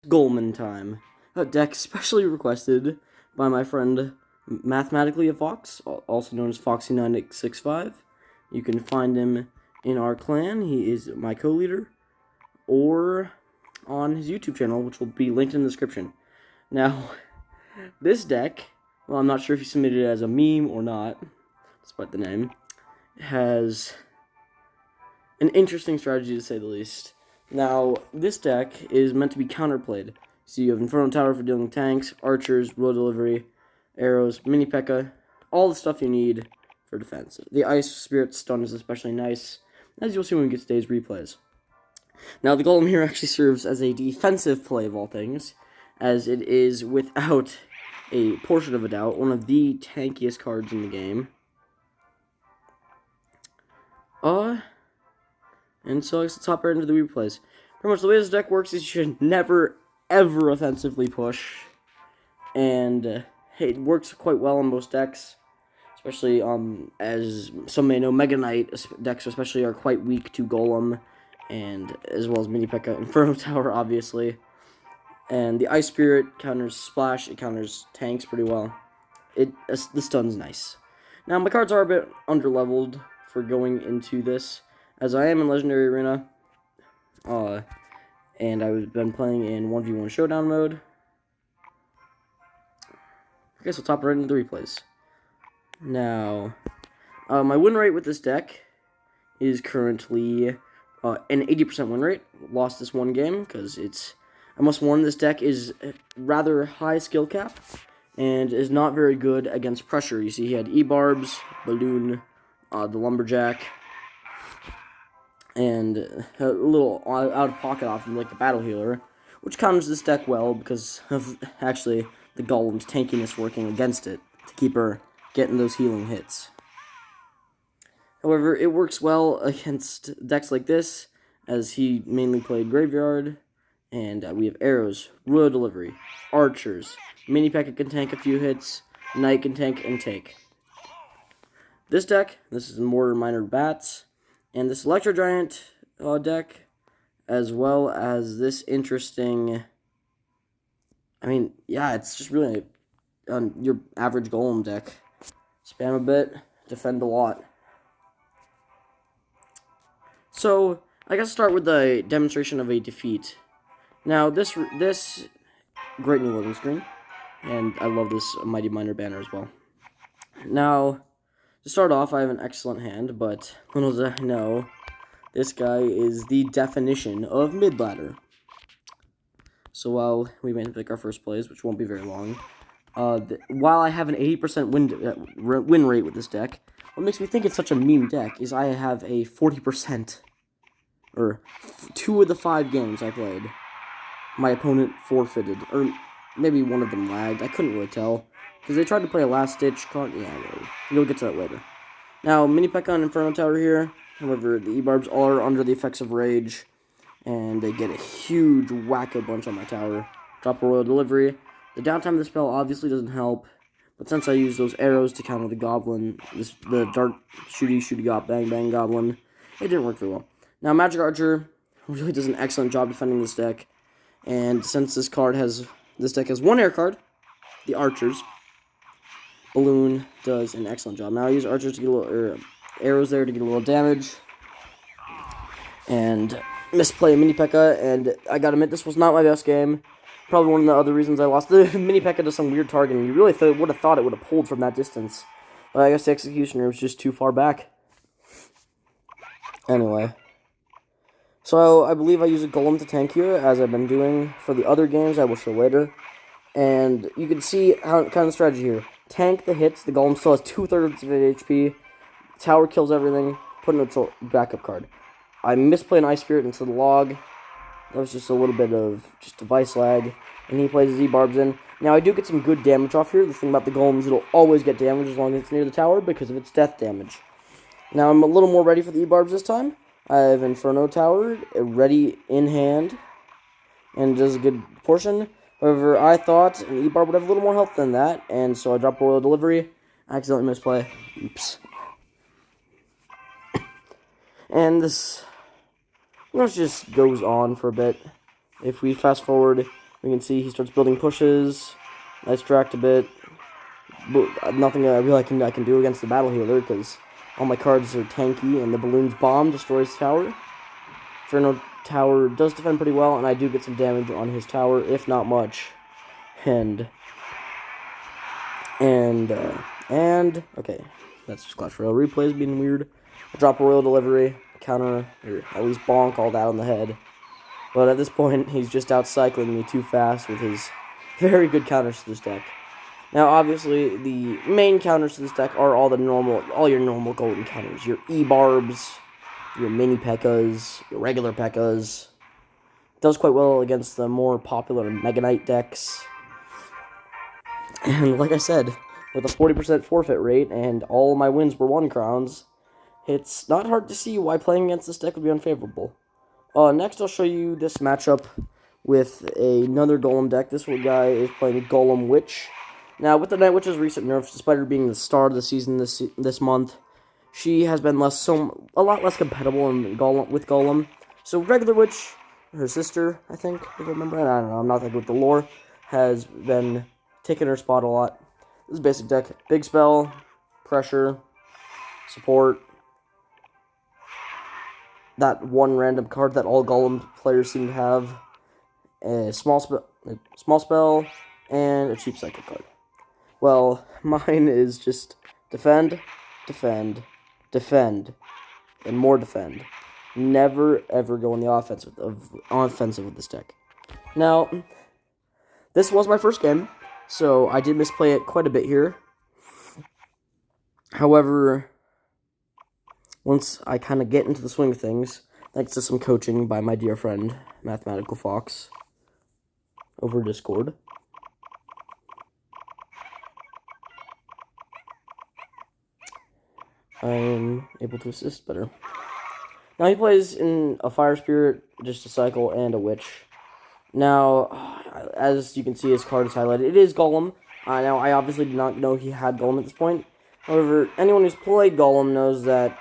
GOLM'IN Time, a deck specially requested by my friend Mathematically a Fox, also known as Foxy9665. You can find him in our clan. He is my co-leader, or on his YouTube channel, which will be linked in the description. Now, this deck, well, I'm not sure if he submitted it as a meme or not, despite the name, has an interesting strategy to say the least. Now, this deck is meant to be counterplayed. So you have Inferno Tower for dealing tanks, archers, royal delivery, arrows, mini P.E.K.K.A., all the stuff you need for defense. The Ice Spirit stun is especially nice, as you'll see when we get to today's replays. Now, the Golem here actually serves as a defensive play of all things, as it is, without a portion of a doubt, one of the tankiest cards in the game. And so let's hop right into the replays. Pretty much the way this deck works is you should never, ever offensively push. And it works quite well on most decks. Especially, as some may know, Mega Knight decks especially are quite weak to Golem. And as well as Mini P.E.K.K.A. Inferno Tower, obviously. And the Ice Spirit counters Splash, it counters tanks pretty well. The stun's nice. Now, my cards are a bit underleveled for going into this, as I am in Legendary Arena, and I've been playing in 1v1 Showdown mode. Okay, so top right into the replays. Now, my win rate with this deck is currently an 80% win rate. Lost this one game, because I must warn, this deck is rather high skill cap, and is not very good against pressure. You see, he had E-Barbs, Balloon, the Lumberjack, and a little out-of-pocket option like the Battle Healer, which counters this deck well because of, actually, the Golem's tankiness working against it to keep her getting those healing hits. However, it works well against decks like this, as he mainly played Graveyard, and we have arrows, royal delivery, archers, mini P.E.K.K.A. can tank a few hits, knight can tank and take. This deck, this is Mortar Miner Bats, and this Electro Giant deck, as well as this interesting, it's just really your average Golem deck. Spam a bit, defend a lot. So, I guess start with the demonstration of a defeat. Now, this great new loading screen, and I love this Mighty Miner banner as well. Now, to start off, I have an excellent hand, but little do I know, this guy is the definition of mid-ladder. So while we may pick our first plays, which won't be very long, while I have an 80% win rate with this deck, what makes me think it's such a meme deck is I have a 40%, or 2 of the 5 games I played, my opponent forfeited, or maybe one of them lagged, I couldn't really tell. Because they tried to play a last-ditch card. Yeah, whatever. You'll get to that later. Now, Mini P.E.K.K.A. and Inferno Tower here. However, the E-Barbs all are under the effects of Rage. And they get a huge whack-a-bunch on my tower. Drop a Royal Delivery. The downtime of the spell obviously doesn't help. But since I use those arrows to counter the Goblin, the Dark Shooty Bang Bang Goblin, it didn't work very well. Now, Magic Archer really does an excellent job defending this deck. And since this deck has one air card, the Archers, Balloon does an excellent job. Now I use archers to get a little, arrows there to get a little damage, and misplay a mini P.E.K.K.A. And I gotta admit, this was not my best game. Probably one of the other reasons I lost. The mini P.E.K.K.A. does some weird targeting. You really would have thought it would have pulled from that distance, but I guess the Executioner was just too far back. Anyway, so I believe I use a Golem to tank here, as I've been doing for the other games I will show later. And you can see how kind of strategy here. Tank the hits, the Golem still has 2/3 of HP, tower kills everything, put in a backup card. I misplay an Ice Spirit into the log. That was just a little bit of just device lag, and he plays his E-Barbs in. Now I do get some good damage off here. The thing about the Golem is it'll always get damage as long as it's near the tower because of its death damage. Now I'm a little more ready for the E-Barbs this time. I have Inferno Tower ready in hand, and does a good portion. However, I thought an E-Barb would have a little more health than that, and so I dropped Royal Delivery. Accidentally misplay. Oops. And this just goes on for a bit. If we fast forward, We can see he starts building pushes. I distract a bit. Nothing I really I can do against the battle healer because all my cards are tanky, and the balloon's bomb destroys tower. Inferno tower does defend pretty well, and I do get some damage on his tower, if not much. And okay, that's just Clash Royale replays being weird. I drop a royal delivery, counter, or at least bonk all that on the head. But at this point, he's just out cycling me too fast with his very good counters to this deck. Now, obviously, the main counters to this deck are all your normal golden counters. Your E-Barbs, your mini P.E.K.K.A.s, your regular P.E.K.K.A.s. Does quite well against the more popular Mega Knight decks. And like I said, with a 40% forfeit rate and all my wins were 1 crowns, it's not hard to see why playing against this deck would be unfavorable. Next, I'll show you this matchup with another Golem deck. This guy is playing Golem Witch. Now, with the Night Witch's recent nerfs, despite her being the star of the season this month, she has been a lot less compatible with Golem. So, regular Witch, her sister, I think, if I remember, I don't know, I'm not that good with the lore, has been taking her spot a lot. This is a basic deck. Big spell, pressure, support. That one random card that all Golem players seem to have. A small spell, and a cheap cycle card. Well, mine is just defend, defend, defend, and more defend. Never ever go on the offensive with this deck. Now, this was my first game, so I did misplay it quite a bit here. However, once I kind of get into the swing of things, thanks to some coaching by my dear friend, Mathematical Fox, over Discord, I'm able to assist better. Now, he plays in a Fire Spirit, just a Cycle, and a Witch. Now, as you can see, his card is highlighted. It is Golem. Now, I obviously did not know he had Golem at this point. However, anyone who's played Golem knows that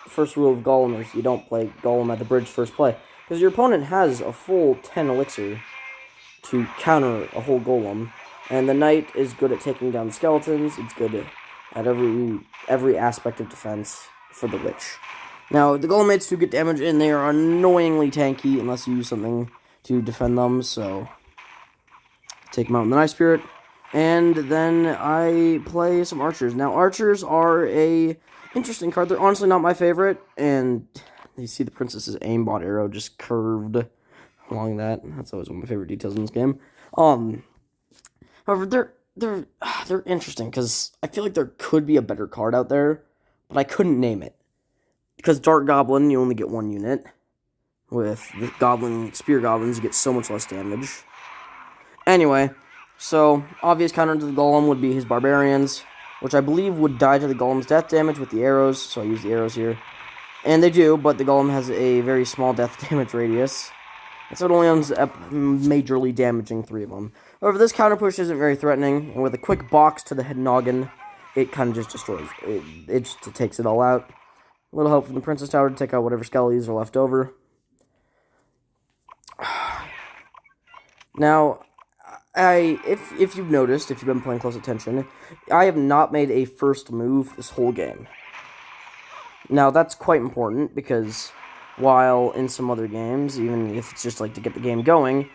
first rule of Golem is you don't play Golem at the bridge first play. Because your opponent has a full 10 elixir to counter a whole Golem. And the Knight is good at taking down skeletons. It's good at every aspect of defense for the Witch. Now, the Golem Knights do get damage, and they are annoyingly tanky unless you use something to defend them, so take them out in the Night Spirit. And then I play some Archers. Now, Archers are a interesting card. They're honestly not my favorite, and you see the Princess's aimbot arrow just curved along that. That's always one of my favorite details in this game. However, they're interesting, because I feel like there could be a better card out there, but I couldn't name it. Because Dark Goblin, you only get 1 unit. With the Spear Goblins, you get so much less damage. Anyway, so obvious counter to the Golem would be his Barbarians, which I believe would die to the Golem's death damage with the arrows, so I use the arrows here. And they do, but the Golem has a very small death damage radius, and so it only ends up majorly damaging 3 of them. However, this counter push isn't very threatening, and with a quick box to the head noggin, it kind of just destroys it. It just takes it all out. A little help from the Princess Tower to take out whatever skellies are left over. Now, if you've noticed, if you've been paying close attention, I have not made a first move this whole game. Now, that's quite important, because while in some other games, even if it's just like to get the game going,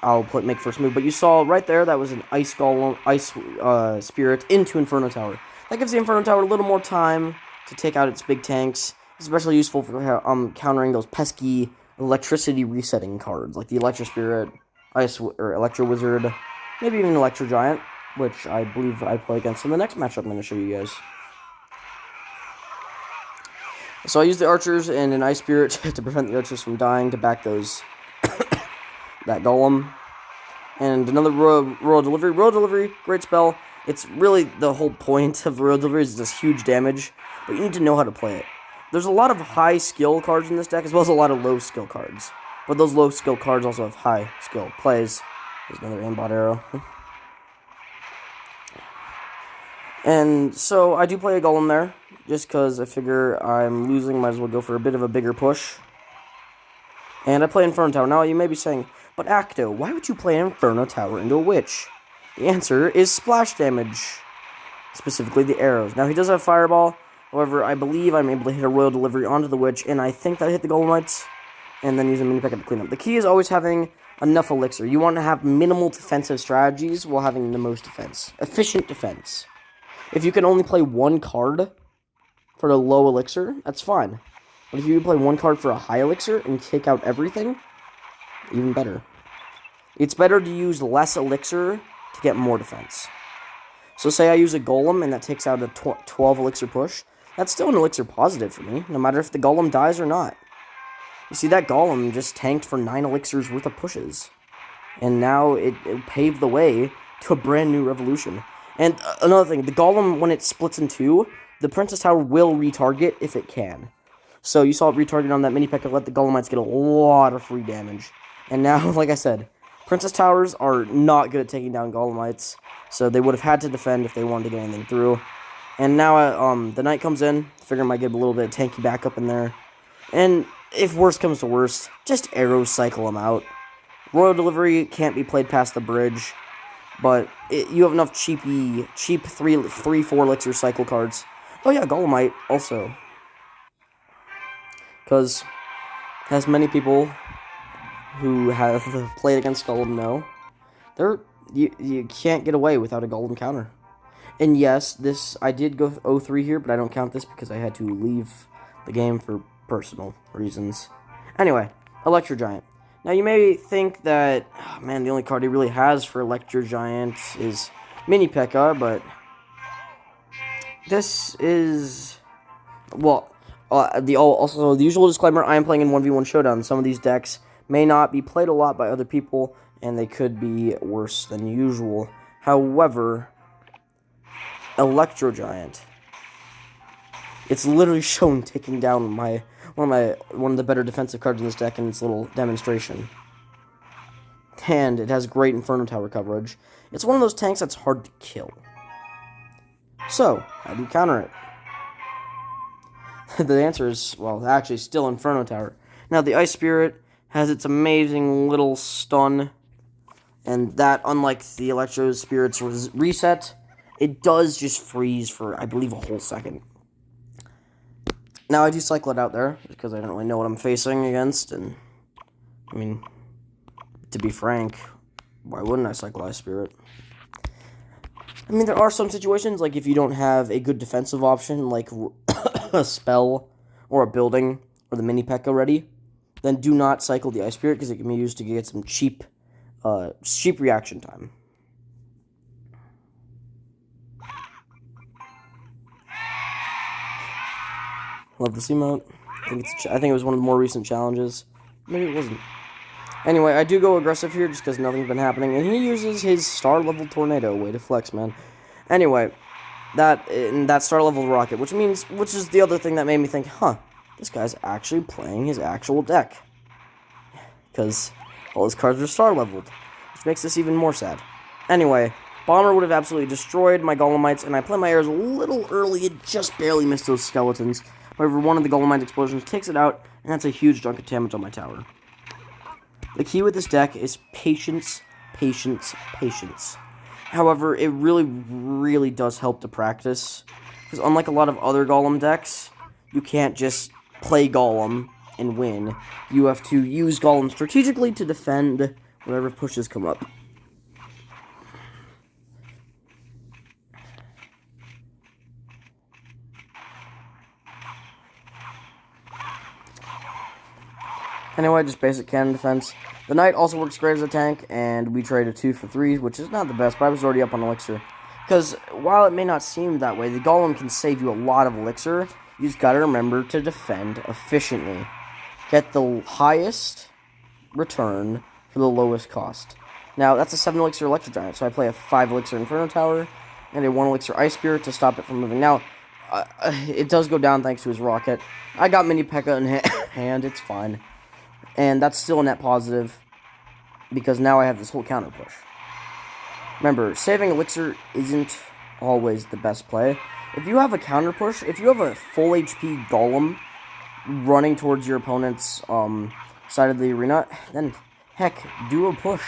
I'll make first move. But you saw right there, that was an Ice Golem, Ice Spirit into Inferno Tower. That gives the Inferno Tower a little more time to take out its big tanks. It's especially useful for countering those pesky electricity resetting cards, like the Electro Spirit, Electro Wizard, maybe even Electro Giant, which I believe I play against in the next matchup I'm going to show you guys. So I use the Archers and an Ice Spirit to prevent the Archers from dying to back those that Golem. And another Royal Delivery. Royal Delivery, great spell. It's really the whole point of Royal Delivery is this huge damage, but you need to know how to play it. There's a lot of high skill cards in this deck, as well as a lot of low skill cards. But those low skill cards also have high skill plays. There's another aimbot arrow. And so I do play a Golem there, just because I figure I'm losing, might as well go for a bit of a bigger push. And I play Inferno Tower. Now you may be saying, But Acto, why would you play an Inferno Tower into a Witch? The answer is splash damage. Specifically the arrows. Now he does have Fireball. However, I believe I'm able to hit a Royal Delivery onto the Witch, and I think that I hit the Golemites, and then use a Mini P.E.K.K.A. to clean up. The key is always having enough Elixir. You want to have minimal defensive strategies while having the most defense. Efficient defense. If you can only play one card for the low Elixir, that's fine. But if you play one card for a high Elixir and kick out everything, even better. It's better to use less Elixir to get more defense. So say I use a Golem and that takes out a 12 Elixir push. That's still an Elixir positive for me, no matter if the Golem dies or not. You see, that Golem just tanked for 9 Elixirs worth of pushes. And now it paved the way to a brand new revolution. And another thing, the Golem, when it splits in two, the Princess Tower will retarget if it can. So you saw it retarget on that Mini P.E.K.K.A. let the Golemites get a lot of free damage. And now, like I said, Princess Towers are not good at taking down Golemites, so they would have had to defend if they wanted to get anything through. And now the Knight comes in, figure I might get a little bit of tanky backup in there. And if worst comes to worst, just arrows cycle them out. Royal Delivery can't be played past the bridge, but you have enough cheap 3-4 Elixir cycle cards. Oh yeah, Golemite also. Because, as many people who have played against Golem know, you can't get away without a Golem counter. And yes, I did go 0-3 here, but I don't count this because I had to leave the game for personal reasons. Anyway, Electro Giant. Now you may think that, oh man, the only card he really has for Electro Giant is Mini P.E.K.K.A., but this is, well, also the usual disclaimer, I am playing in 1v1 Showdown. Some of these decks may not be played a lot by other people, and they could be worse than usual. However, Electro Giant, it's literally shown taking down one of the better defensive cards in this deck in its little demonstration. And it has great Inferno Tower coverage. It's one of those tanks that's hard to kill. So, how do you counter it? The answer is, well, actually still Inferno Tower. Now, the Ice Spirit has its amazing little stun, and that, unlike the Electro Spirit's reset, it does just freeze for, I believe, a whole second. Now, I do cycle it out there, because I don't really know what I'm facing against, and, I mean, to be frank, why wouldn't I cycle Ice Spirit? I mean, there are some situations, like if you don't have a good defensive option, like a spell or a building or the Mini P.E.K.K.A. ready, then do not cycle the Ice Spirit, because it can be used to get some cheap reaction time. Love this emote. I think it was one of the more recent challenges. Maybe it wasn't. Anyway, I do go aggressive here just because nothing's been happening, and he uses his star-level tornado. Way to flex, man. Anyway, that star-level rocket, which is the other thing that made me think, huh, this guy's actually playing his actual deck. Because all his cards are star-leveled, which makes this even more sad. Anyway, Bomber would have absolutely destroyed my Golemites, and I play my arrows a little early. It just barely missed those skeletons. However, one of the Golemite explosions takes it out, and that's a huge chunk of damage on my tower. The key with this deck is patience, patience, patience. However, it really, really does help to practice. Because unlike a lot of other Golem decks, you can't just play Golem and win. You have to use Golem strategically to defend whatever pushes come up. Anyway, just basic cannon defense. The Knight also works great as a tank, and we trade a 2 for 3, which is not the best, but I was already up on Elixir. Because while it may not seem that way, the Golem can save you a lot of Elixir. You just gotta remember to defend efficiently. Get the highest return for the lowest cost. Now, that's a 7 Elixir Electro Giant, so I play a 5 Elixir Inferno Tower, and a 1 Elixir Ice Spirit to stop it from moving. Now, it does go down thanks to his rocket. I got Mini P.E.K.K.A. in hand, it's fine. And that's still a net positive, because now I have this whole counter push. Remember, saving Elixir isn't always the best play. If you have a counter push, if you have a full HP Golem running towards your opponent's side of the arena, then heck, do a push.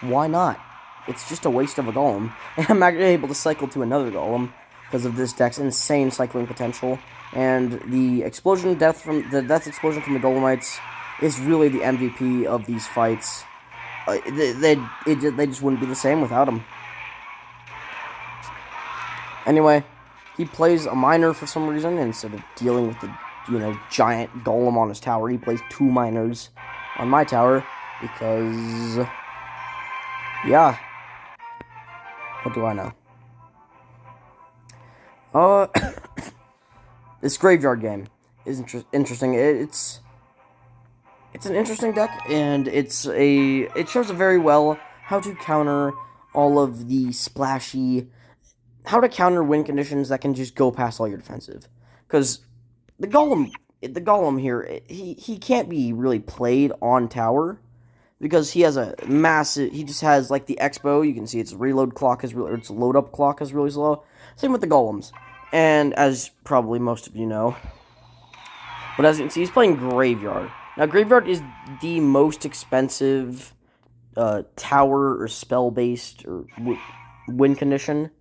Why not? It's just a waste of a golem. And I'm actually able to cycle to another golem because of this deck's insane cycling potential. And the death explosion from the golemites is really the MVP of these fights. They just wouldn't be the same without him. Anyway, he plays a miner for some reason instead of dealing with the giant golem on his tower. He plays 2 miners on my tower because, yeah, what do I know? This graveyard game is interesting. It's an interesting deck, and it shows very well how to counter all of the splashy, how to counter win conditions that can just go past all your defensive. Because the golem here, he can't be really played on tower because he has a massive. He just has like the Expo. You can see its load up clock is really slow. Same with the golems, and as probably most of you know. But as you can see, he's playing Graveyard. Now, Graveyard is the most expensive tower or spell-based or win condition.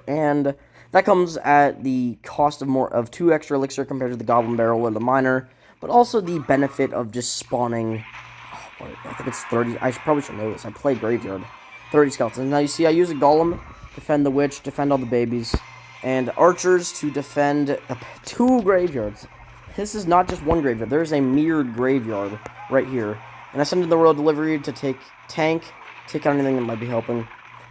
And that comes at the cost of 2 extra elixir compared to the Goblin Barrel and the Miner, but also the benefit of just spawning, I think it's 30, I probably should know this, I play Graveyard, 30 skeletons. Now you see I use a Golem, defend the Witch, defend all the babies, and Archers to defend 2 graveyards. This is not just one graveyard, there's a mirrored graveyard right here. And I send in the Royal Delivery to take out anything that might be helping.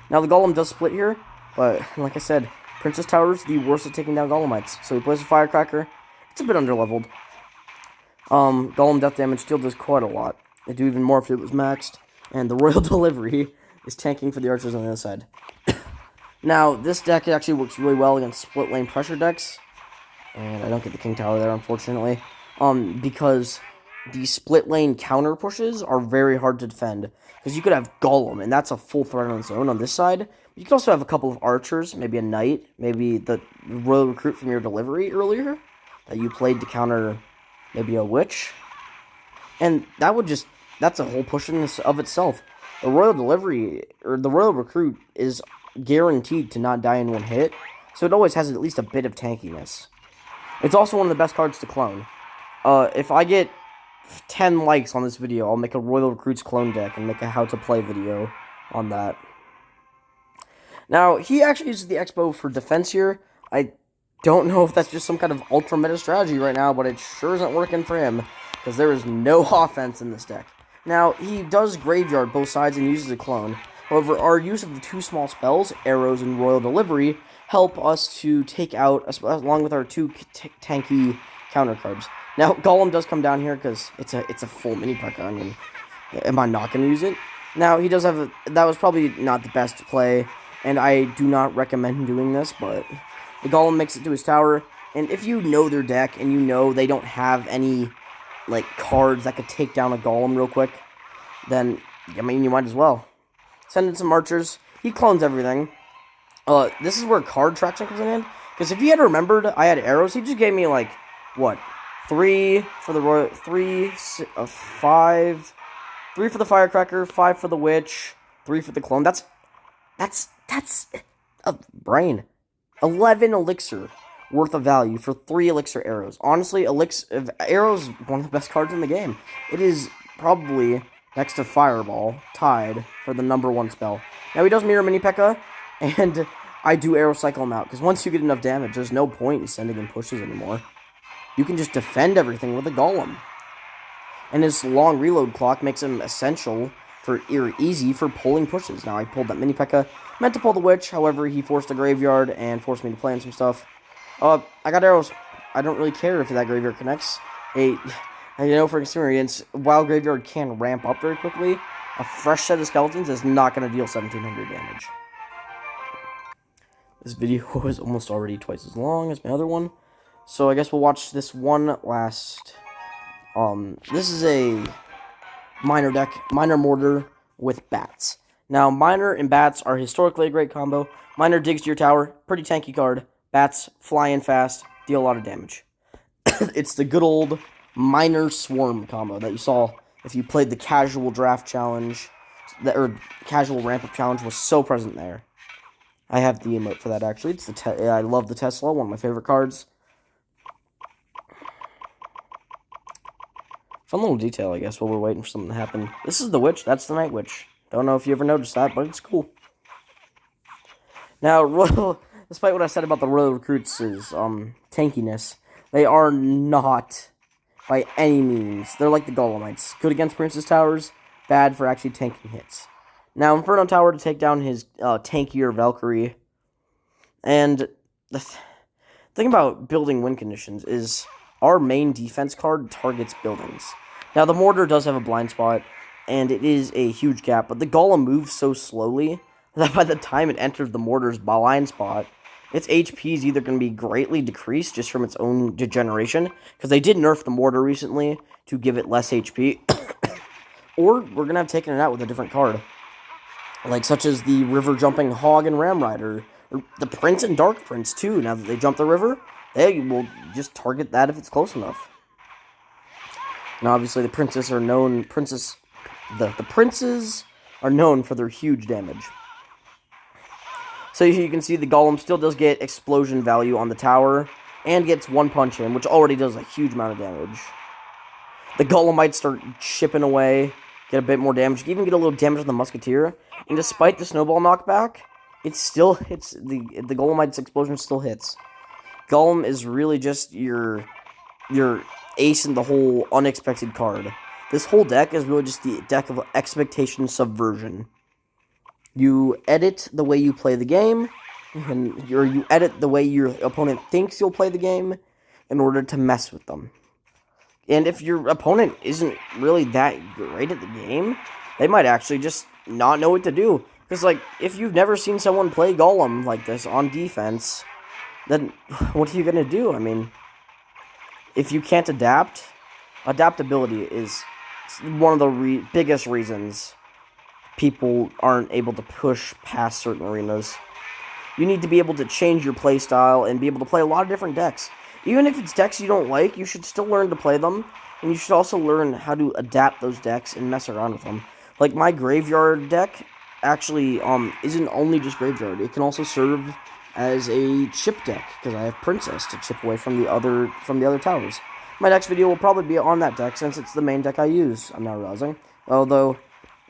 Now the Golem does split here, but like I said, Princess Tower is the worst at taking down Golemites. So he plays a Firecracker. It's a bit underleveled. Golem death damage still does quite a lot. It'd do even more if it was maxed. And the Royal Delivery is tanking for the Archers on the other side. Now, this deck actually works really well against split lane pressure decks. And I don't get the King Tower there, unfortunately. Because the split lane counter pushes are very hard to defend. Because you could have Golem, and that's a full threat on its own on this side. You could also have a couple of Archers, maybe a Knight, maybe the Royal Recruit from your delivery earlier that you played to counter maybe a Witch. And that's a whole push in of itself. The Royal Delivery, or the Royal Recruit, is guaranteed to not die in one hit, so it always has at least a bit of tankiness. It's also one of the best cards to clone. If I get 10 likes on this video, I'll make a Royal Recruits clone deck and make a how to play video on that. Now, he actually uses the Expo for defense here. I don't know if that's just some kind of ultra meta strategy right now, but it sure isn't working for him, because there is no offense in this deck. Now, he does Graveyard both sides and uses a clone. However, our use of the 2 small spells, Arrows and Royal Delivery, help us to take out, along with our 2 tanky counter cards. Now, Golem does come down here because it's a full mini P.E.K.K.A. I mean, am I not going to use it? Now, he does have that was probably not the best play, and I do not recommend doing this, but the Golem makes it to his tower, and if you know their deck, and you know they don't have any, like, cards that could take down a Golem real quick, then, I mean, you might as well. Send in some Archers. He clones everything. This is where card traction comes in, because if he had remembered I had Arrows, he just gave me, like, what? 3 for the Royal, 5, 3 for the Firecracker, 5 for the Witch, 3 for the Clone. That's a brain. 11 elixir worth of value for 3 elixir arrows. Honestly, arrows one of the best cards in the game. It is probably next to Fireball tied for the #1 spell. Now he does mirror mini P.E.K.K.A. and I do arrow cycle him out because once you get enough damage, there's no point in sending in pushes anymore. You can just defend everything with a Golem. And his long reload clock makes him essential for easy for pulling pushes. Now I pulled that mini P.E.K.K.A. Meant to pull the Witch, however he forced a Graveyard and forced me to play in some stuff. I got arrows. I don't really care if that Graveyard connects. I know from experience, while Graveyard can ramp up very quickly, a fresh set of skeletons is not going to deal 1700 damage. This video was almost already twice as long as my other one. So I guess we'll watch this one last. This is a Miner deck, Miner Mortar with Bats. Now, Miner and Bats are historically a great combo. Miner digs to your tower, pretty tanky card. Bats fly in fast, deal a lot of damage. It's the good old Miner Swarm combo that you saw if you played the casual draft challenge, or casual ramp up challenge was so present there. I have the emote for that actually. It's the I love the Tesla, one of my favorite cards. Fun little detail, I guess, while we're waiting for something to happen. This is the witch. That's the night witch. Don't know if you ever noticed that, but it's cool. Now, despite what I said about the Royal Recruits' tankiness, they are not, by any means, they're like the Golemites. Good against Prince's Towers, bad for actually tanking hits. Now, Inferno Tower to take down his tankier Valkyrie. And the thing about building win conditions is our main defense card targets buildings. Now, the Mortar does have a blind spot, and it is a huge gap, but the Golem moves so slowly that by the time it enters the Mortar's blind spot, its HP is either going to be greatly decreased just from its own degeneration, because they did nerf the Mortar recently to give it less HP, or we're going to have taken it out with a different card, like such as the river-jumping Hog and Ram Rider, or the Prince and Dark Prince, too. Now that they jump the river, they will just target that if it's close enough. Now, obviously, the princes are known... The princes are known for their huge damage. So you can see the Golem still does get explosion value on the tower, and gets one punch in, which already does a huge amount of damage. The Golem might start chipping away, get a bit more damage, even get a little damage on the Musketeer, and despite the snowball knockback, it still hits, the Golemite's explosion still hits. Golem is really just your ace in the hole unexpected card. This whole deck is really just the deck of expectation subversion. You edit the way you play the game, and you edit the way your opponent thinks you'll play the game in order to mess with them. And if your opponent isn't really that great at the game, they might actually just not know what to do. Because, like, if you've never seen someone play Golem like this on defense, then what are you going to do? I mean, if you can't adapt, adaptability is one of the biggest reasons people aren't able to push past certain arenas. You need to be able to change your play style and be able to play a lot of different decks. Even if it's decks you don't like, you should still learn to play them, and you should also learn how to adapt those decks and mess around with them. Like, my Graveyard deck actually isn't only just Graveyard. It can also serve as a chip deck, because I have Princess to chip away from the other towers. My next video will probably be on that deck, since it's the main deck I use, I'm now realizing. Although,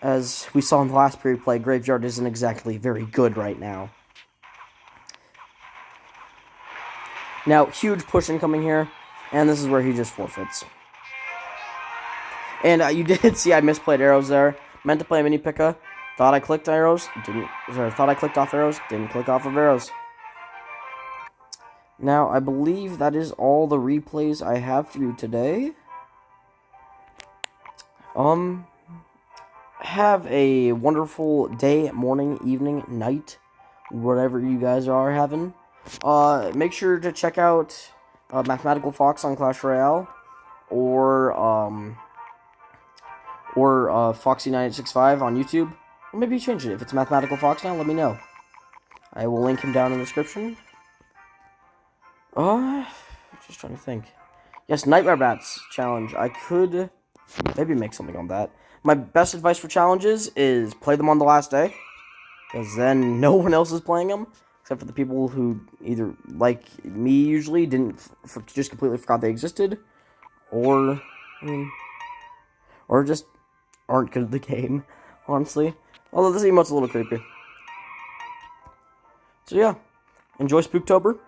as we saw in the last period play, Graveyard isn't exactly very good right now. Now, huge push incoming here, and this is where he just forfeits. And you did see I misplayed arrows there. Meant to play mini Pika. Thought I clicked arrows. Thought I clicked off arrows. Didn't click off of arrows. Now, I believe that is all the replays I have for you today. Have a wonderful day, morning, evening, night, whatever you guys are having. Make sure to check out Mathematical Fox on Clash Royale, or Foxy9865 on YouTube. Or maybe change it. If it's Mathematical Fox now, let me know. I will link him down in the description. Just trying to think. Yes, Nightmare Bats challenge. I could maybe make something on that. My best advice for challenges is play them on the last day, because then no one else is playing them, except for the people who either, like me usually, just completely forgot they existed, or just aren't good at the game, honestly. Although this emote's a little creepy. So yeah, enjoy Spooktober.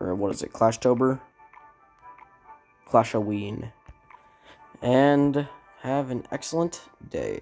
Or what is it? Clashtober? Clashoween. And have an excellent day.